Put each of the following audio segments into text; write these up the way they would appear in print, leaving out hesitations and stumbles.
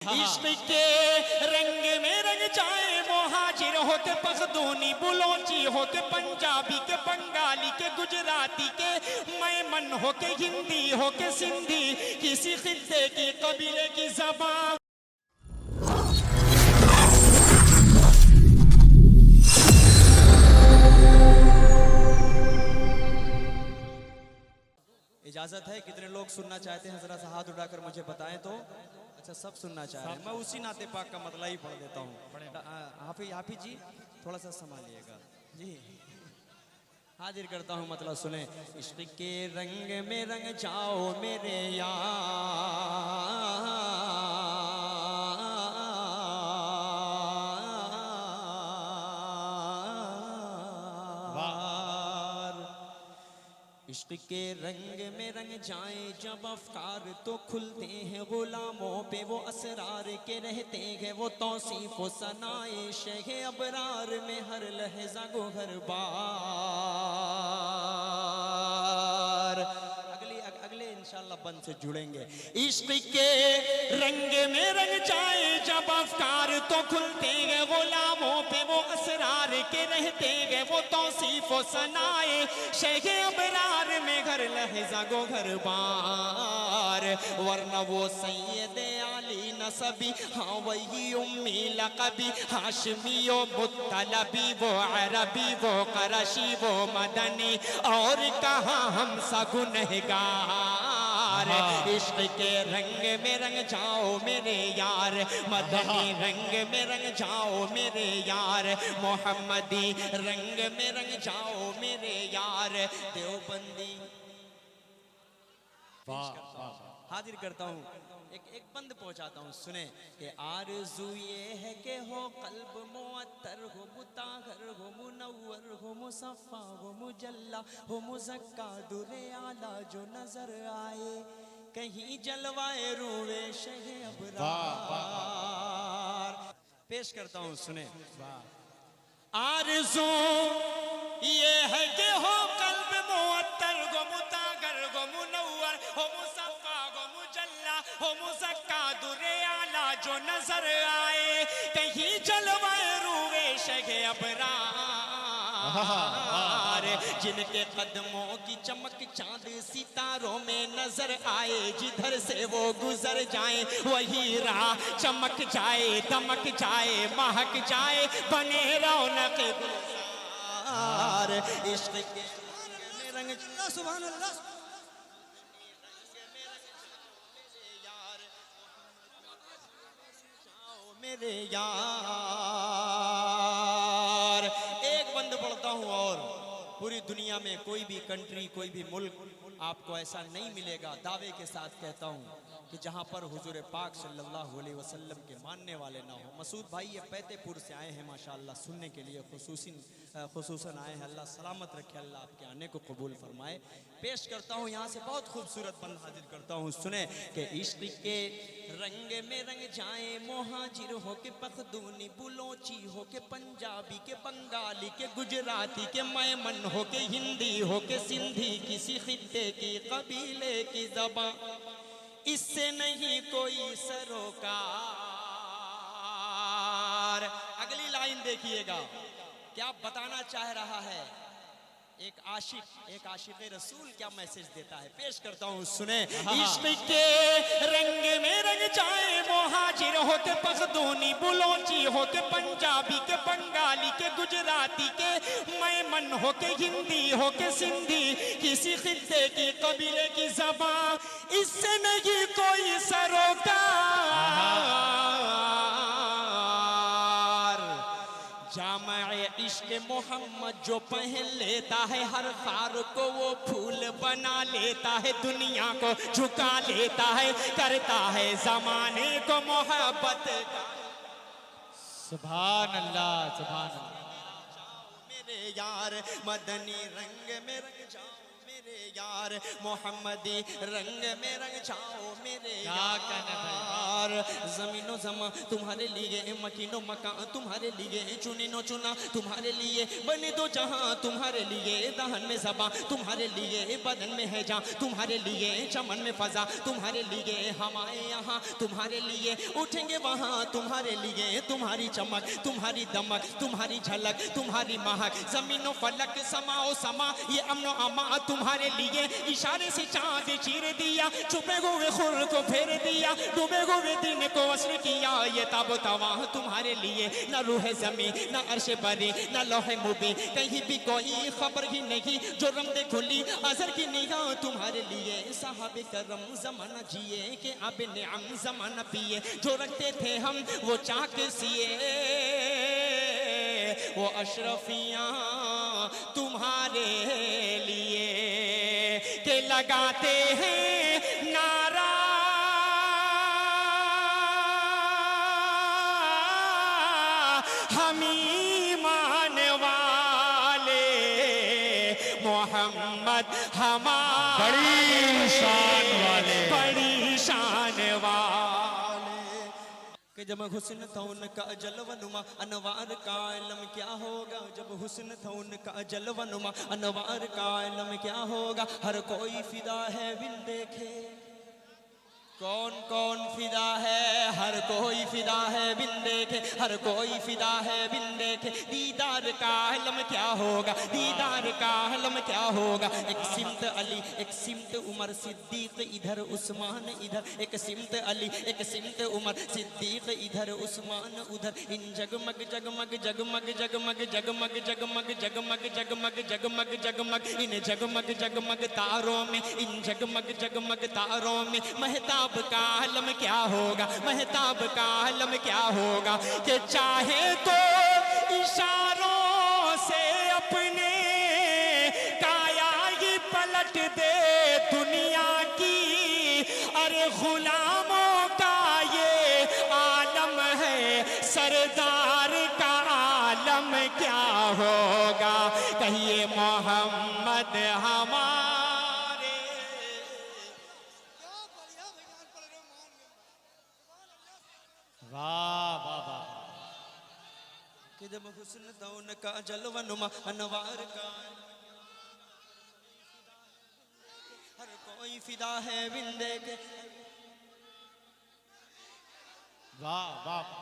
इश्क के रंग में रंग जाए मोहाजिर हो के पख्तूनी बुलोची हो के पंजाबी के बंगाली के गुजराती के मैमन हो के हिंदी हो के सिंधी किसी खित्ते की कबीले की ज़बान। इजाजत है? कितने लोग सुनना चाहते हैं जरा सा हाथ उठाकर मुझे बताएं तो। अच्छा, सब सुनना चाह रहे हैं। मैं उसी नाते पाक का मतलब ही पढ़ देता हूँ। हाफिज जी थोड़ा सा संभालिएगा जी। हाजिर करता हूँ मतलब सुने। इश्क के रंग में रंग जाओ मेरे यार, इश्क के रंग में रंग जाए जब अफकार तो खुलते हैं गुलामों पे वो असरार के रहते हैं वो तौसीफ व सनाए शह अबरार में हर लहजा गोहर बार। अगले इंशाल्लाह बंद से जुड़ेंगे। इश्क के रंग में रंग जाए जब अफकार तो खुलते हैं गुलामों पे वो असरार के रहते हैं वो तौसीफ व सनाए शेख अबरार में घर लहजा गो घर बार। वरना वो सैयद आली नसबी हाँ वही उम्मी लक़बी हाशमी वो मुत्तलबी वो अरबी वो करशी वो मदनी और कहाँ हम सा गुनहगार। इश्क के रंग में रंग जाओ मेरे यार, मदनी रंग में रंग जाओ मेरे यार, मोहम्मदी रंग में रंग जाओ मेरे यार, देवबंदी। हाजिर करता हूँ, एक बंद पहुंचाता हूँ सुने कि आरज़ू ये है कि हो कल्ब मुअत्तर हो मुताहर हो मुनव्वर हो मुसफ़ा हो मुजल्ला हो मुज़क्का दुरे आला जो नजर आए कहीं जलवाए रूए शहे अबरार। पेश करता हूँ सुने। आरज़ू ये है कि हो कल्ब मुअत्तर हो मुताहर हो मुनव्वर हो मुसफ़ा हो मुजल्ला हो मुज़क्का दुरे आला जो नजर आए कहीं जलवाए रूए शहे अबरार। जिनके कदमों की चमक चांद सितारों में नजर आए जिधर से वो गुजर जाए वही राह चमक जाए दमक जाए महक जाए बने रौनक गुलजार। इश्क के रंग सुभान अल्लाह मेरे यार। एक बंद पढ़ता हूँ और पूरी दुनिया में कोई भी कंट्री कोई भी मुल्क आपको ऐसा नहीं मिलेगा, दावे के साथ कहता हूँ कि जहाँ पर हुजूर पाक सल्लल्लाहु अलैहि वसल्लम के मानने वाले ना हो। मसूद भाई ये फतेहपुर से आए हैं माशाअल्लाह सुनने के लिए, खुसूसन आए हैं। अल्लाह सलामत रखे, अल्लाह आपके आने को कबूल फरमाए। पेश करता हूँ यहाँ से बहुत खूबसूरत बंद हाजिर करता हूँ सुने कि इश्क के रंग में रंग जाए मोहाजिर हो के पख्तूनी बुलोची हो के पंजाबी के बंगाली के गुजराती के मैमन हो के हिंदी हो के सिंधी किसी खित्ते की कबीले की ज़बान इससे नहीं कोई सरोकार। अगली लाइन देखिएगा क्या बताना चाह रहा है एक आशिक रसूल क्या मैसेज देता है। पेश करता हूँ सुने। इश्क के रंग में रंग जाए मोहाजिर हो के पख्तूनी बुलोची हो के पंजाबी के बंगाली के गुजराती के मैमन हो के हिंदी हो के सिंधी किसी खित्ते की कबीले की ज़बान इससे नहीं कोई सरोकार। जामे इश्क मोहम्मद जो पहन लेता है हर खार को वो फूल बना लेता है, दुनिया को झुका लेता है, करता है जमाने को मोहब्बत। सुभान अल्लाह सुभान अल्लाह। मेरे यार मदनी रंग में रंग जाओ मेरे यार, मोहम्मदी रंग में रंग जाओ मेरे क्या कहना यार। जमीनो जमा तुम्हारे लिए, मकीनो मकान तुम्हारे लिए, चुनिनो चुना तुम्हारे लिए, बने दो जहां तुम्हारे लिए, दहन में ज़बां तुम्हारे लिए, बदन में है जान तुम्हारे लिए, चमन में फजा तुम्हारे लिए, हम आए यहाँ तुम्हारे लिए, उठेंगे वहाँ तुम्हारे लिए, तुम्हारी चमक तुम्हारी दमक तुम्हारी झलक तुम्हारी महक, जमीनो फलक समाओ समा ये अमनो अमा तुम्हारे लिए, इशारे से चांद चीर दिया, छुपे हुए खुर को फेर दिया, डूबे हुए दिन को असर किया, ये ताबो तवा तुम्हारे लिए, न रूह जमी न अर्श बरी न लोहे मुबी, कहीं भी कोई खबर ही नहीं, जो रमदे खुली अजर की निगाह तुम्हारे लिए, साहबे करम जमाना जिए के अब निअम जमाना पिए, जो रखते थे हम वो चाक सिए, वो अशरफियां तुम्हारे लिए, के लगाते हैं नारा हम ईमान वाले, मोहम्मद हमारे बड़ी शान वाले, बड़ी शान वाले। कि जब हुस्न था उनका जलवनुमा अनवार का इल्म क्या होगा, जब हुस्न था उनका जलवनुमा अनवार का इल्म क्या होगा, हर कोई फिदा है बिन देखे, कौन कौन फिदा है, हर कोई फिदा है बिन देखे, हर कोई फिदा है बिन देखे, दीदार का इल्म क्या होगा, दीदार का इल्म क्या होगा, एक सिमत अली एक सिमत उमर सिद्दीक इधर उस्मान इधर, एक सिमत अली एक सिमत उमर सिद्दीक इधर उस्मान उधर, इन जगमग जगमग जगमग जगमग जगमग जगमग जगमग जगमग जगमग जगमग इन जगमग जगमग तारों में, इन जगमग जगमग तारों में महताब का आलम क्या होगा, महताब का आलम क्या होगा, कि चाहे तो इशारों से अपने काया ही पलट दे दुनिया की, अरे गुलामों का ये आलम है, सरदार का आलम क्या होगा, कहिए मोहम्मद हमारे। वाह वाह वाह, कि जब हुस्न था उनका जलवनुमा अनवार का, हर कोई फिदा है बिन देखे। वाह वाह,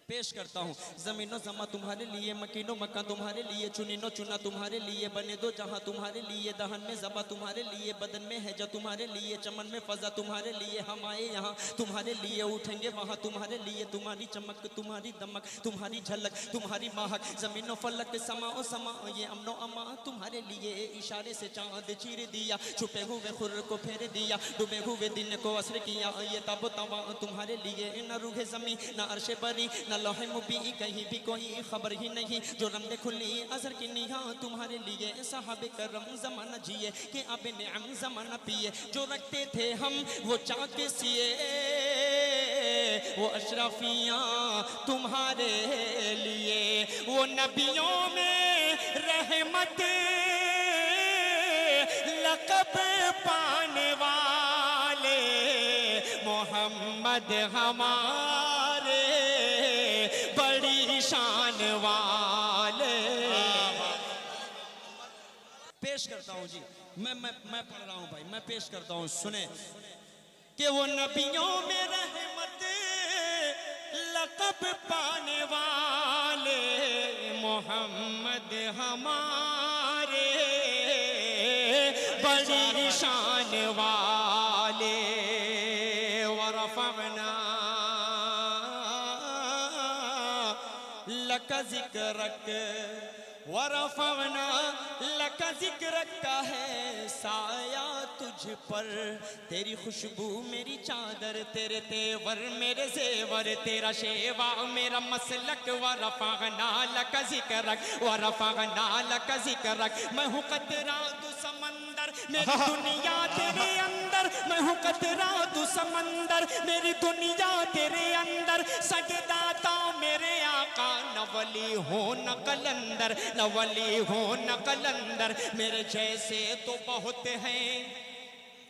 पेश करता हूँ जमीनो जमा तुम्हारे लिए, मकीनो मक्का तुम्हारे लिए, चुनिनो चुना तुम्हारे लिए, बने दो जहां तुम्हारे लिए, दहन में ज़बा तुम्हारे लिए, बदन में हैजा तुम्हारे लिए, चमन में फजा तुम्हारे लिए, हम आए यहाँ तुम्हारे लिए, उठेंगे वहाँ तुम्हारे लिए, तुम्हारी चमक तुम्हारी दमक तुम्हारी झलक तुम्हारी महक, जमीनो फलक समाओ समा ये अमनो अमा तुम्हारे लिए, इशारे से चांद चीर दिया, छुपे हुए खुर को फेर दिया, डूबे हुए दिन को असर किया, ये ताबो तवा तुम्हारे लिए, न रूह जमी न अर्श बरी न लोहे मुबी, कहीं भी कोई खबर ही नहीं, जो रमदे खुली अजर की निगाह तुम्हारे लिए, साहबे करम जमाना जिए कि अब निअम जमाना पिए, जो रखते थे हम वो चाक सिए, वो अशरफियां तुम्हारे लिए, वो नबियों में रहमत लक़ब पाने वाले, मोहम्मद हमारे बड़ी शान वाले। पेश करता हूँ जी, मैं पढ़ रहा हूँ भाई, मैं पेश करता हूँ, सुने कि वो नबियों में रहमत लक़ब पाने वाले, मोहम्मद हमारे बड़ी शान वाले, वरफ़अना लक ज़िक्रक, वरफ़अना लक ज़िक्रक का है साया तुझ पर, तेरी खुशबू मेरी चादर, तेरे तेवर मेरे जेवर, तेरा शेवा मेरा मसलक, वरफ़अना लक ज़िक्रक, वरफ़अना लक ज़िक्रक, मैं हूँ कतरा तू समंदर, मेरी दुनिया तेरे अंदर, मैं हूँ कतरा तू समंदर, मेरी दुनिया तेरे अंदर, सजदाता मेरे आका, न वली हो न कलंदर, न वली हो न कलंदर, मेरे जैसे तो बहुत हैं।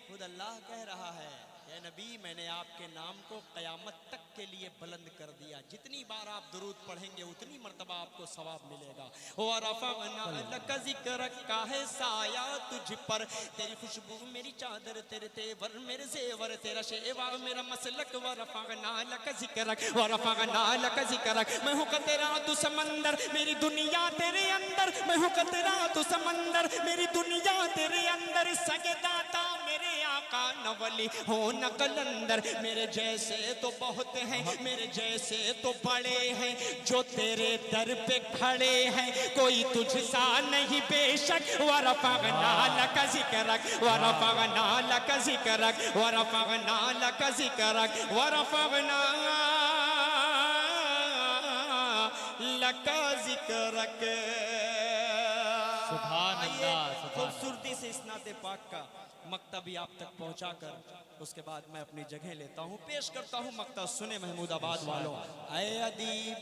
खुद अल्लाह कह रहा है, या नबी मैंने आपके नाम को क़यामत तक के लिए बुलंद कर दिया। जितनी बार आप दुरूद पढ़ेंगे उतनी मर्तबा आपको सवाब मिलेगा। और रफ़अना लका ज़िक्रक का है साया तुझ पर, तेरी खुशबू मेरी चादर, तेरे तेवर मेरे ज़ेवर, तेरा शेवा मेरा मसलक। व रफ़अना लका ज़िक्रक, व रफ़अना लका ज़िक्रक। मैं हूँ तेरा तू समंदर, मेरी दुनिया तेरे अंदर। मैं हूँ तेरा तू समंदर, मेरी दुनिया तेरे अंदर। सजदाता मेरे आका, न वली हो न कलंदर, मेरे जैसे तो बहुत हैं, मेरे जैसे तो बड़े हैं। जो तेरे दर पे खड़े हैं कोई तुझसा नहीं बेशक। व रफ़अना लका ज़िक्रक, व रफ़अना लका ज़िक्रक, व रफ़अना लका ज़िक्रक, व रफ़अना लका ज़िक्रक। सुभान अल्लाह, सुभान। खूबसूरती से इस नाते पाक का मक्ता भी आप तक पहुंचाकर उसके बाद मैं अपनी जगह लेता हूं, पेश करता हूं मक्ता। सुने महमूदाबाद वालों। ऐ अदीब,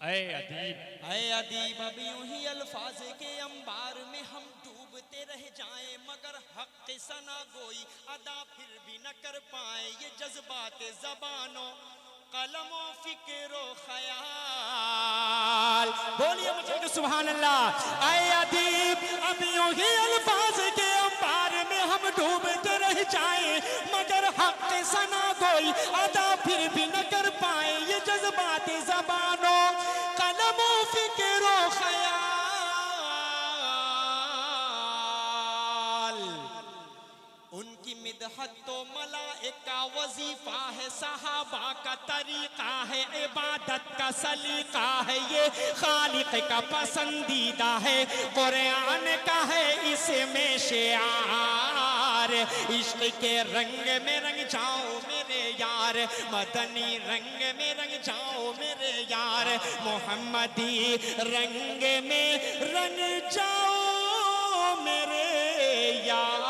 ऐ अदीब, ऐ अदीब, अब यूं ही अल्फाज के अंबार में हम डूबते रह जाएं, मगर हक़ सना गोई अदा फिर भी न कर पाए। ये जज्बात ज़बानों कलमो फिक्रो ख्याल। बोलिए मुझे सुभान अल्लाह। ऐ अदीब, अब यूं ही अल्फाज के अंबार में हम डूबते रह जाएं, मगर हक़ सना कोई अदा फिर भी न कर पाए। ये जज्बात ज़बानों कलमो फिक्रो ख्याल। उनकी मिदहत तो मलाइका वजीफा है, सहाबा का तरीका है, इबादत का सलीका है, ये खालिक का पसंदीदा है। कुरान का है इसमें शिआर, इश्क के रंग में रंग जाओ मेरे यार, मदनी रंग में रंग जाओ मेरे यार, मोहम्मदी रंग में रंग जाओ मेरे यार।